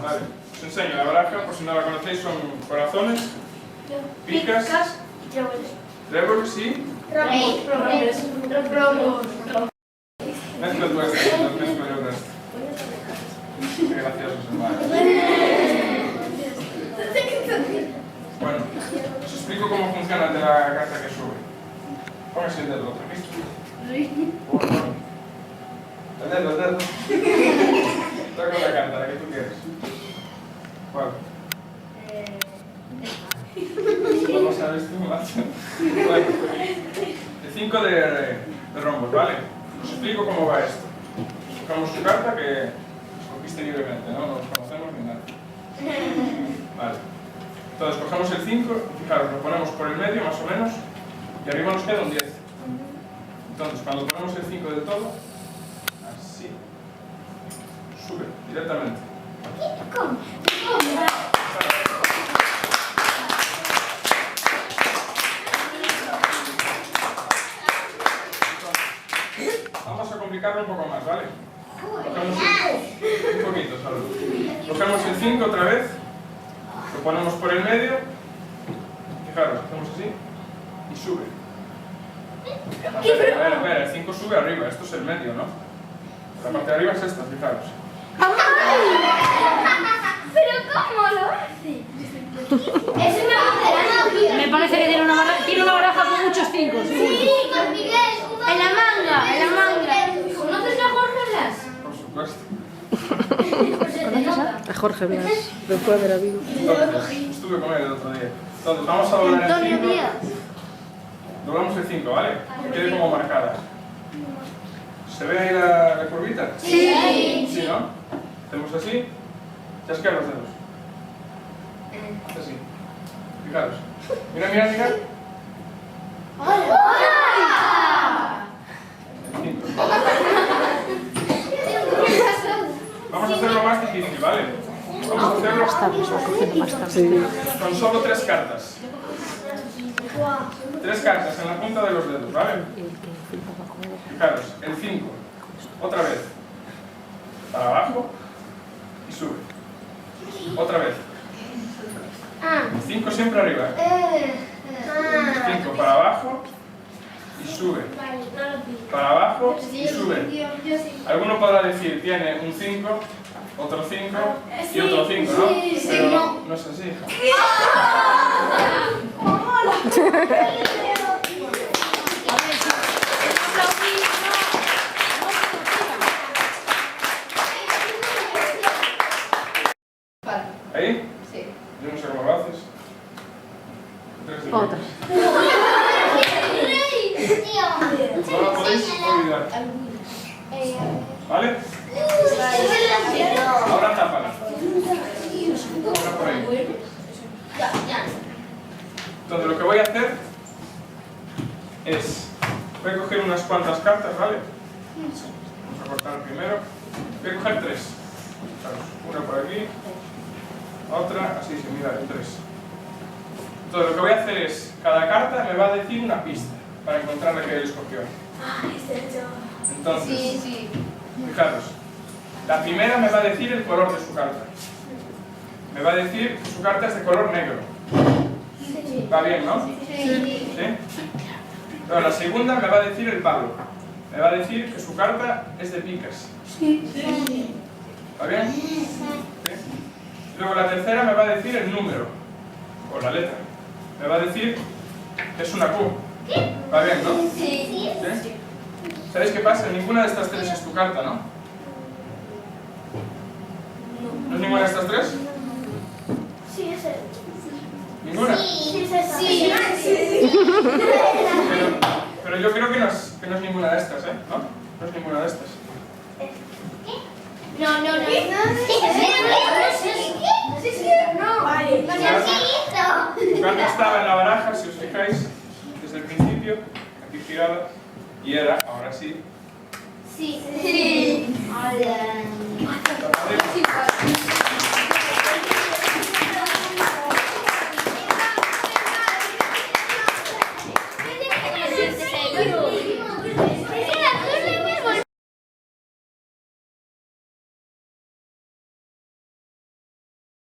Vale, os enseño la baraja, por si no la conocéis, son corazones, picas, y tréboles. tréboles, sí. Romos. Mezcla tú este, no mezclo yo el resto. Qué gracioso es el mal. Bueno, os explico cómo funciona el de la carta que sube. Póngase el dedo, ¿ok? Bueno. El dedo. Toca la carta, la que tú quieres. ¿Cuál? Vamos a ver esto, macho. Bueno, el 5 de rombos, ¿vale? Os explico cómo va esto. Tocamos su carta que escogiste libremente, ¿no? No nos conocemos ni nada. Vale. Entonces cogemos el 5, fijaros, lo ponemos por el medio más o menos y arriba nos queda un 10. Entonces cuando ponemos el 5 del todo, así, sube directamente. ¿Cómo? Vamos a complicarlo un poco más, ¿vale? Cogemos un poquito solo. Cogemos el 5 otra vez, lo ponemos por el medio, fijaros, hacemos así y sube. Espera, el 5 sube arriba, esto es el medio, ¿no? La parte de arriba es esta, fijaros. ¿Pero cómo lo hace? Es una baraja. Me parece que tiene una baraja con muchos 5. Sí, con Miguel. En la manga. ¿Conoces a Jorge Blas? Por supuesto. A Jorge Blas, lo puede haber habido. Entonces, estuve con él el otro día. Entonces, vamos a doblar el 5. Doblamos el 5, ¿vale? Que quede como marcada. ¿Se ve ahí la curvita? Sí. Sí, ¿no? Hacemos así. Chasquear los dedos. Así. Fijaros. Mira. El 5. Vamos a hacerlo más difícil, ¿vale? Vamos a hacerlo con solo 3 cartas. 3 cartas en la punta de los dedos, ¿vale? Fijaros, el 5. Otra vez. Para abajo y sube. Otra vez. El 5 siempre arriba. 5 para abajo y sube. Para abajo y sube. Alguno podrá decir, tiene un 5, otro 5 y otro 5, ¿no? Pero no es así, hija. ¿Ahí? Sí. Yo no sé cómo lo haces. Otra. No lo podéis olvidar. ¿Vale? Ahora tápala. Ahora por ahí. Entonces lo que voy a hacer es, voy a coger unas cuantas cartas, ¿vale? Vamos a cortar primero. Voy a coger 3. Una por aquí, otra, así similar, 3. Entonces lo que voy a hacer es, cada carta me va a decir una pista para encontrar la que él escogió. Entonces, fijaros, la primera me va a decir el color de su carta. Me va a decir que su carta es de color negro. ¿Va bien, no? ¿Sí? Pero la segunda me va a decir el palo. Me va a decir que su carta es de picas. ¿Va bien? ¿Sí? Luego la tercera me va a decir el número, o la letra. Me va a decir que es una Q. ¿Va bien, no? Sí. ¿Sí? ¿Sabéis qué pasa? Ninguna de estas 3 es tu carta, ¿no? ¿No es ninguna de estas 3? Sí, es él. ¿Ninguna? Sí, es Pero yo creo que no es ninguna de estas, ¿eh? ¿No? No es ninguna de estas. Tu carta estaba en la baraja, si os fijáis, desde el principio, aquí girada, y era, ahora sí. Sí.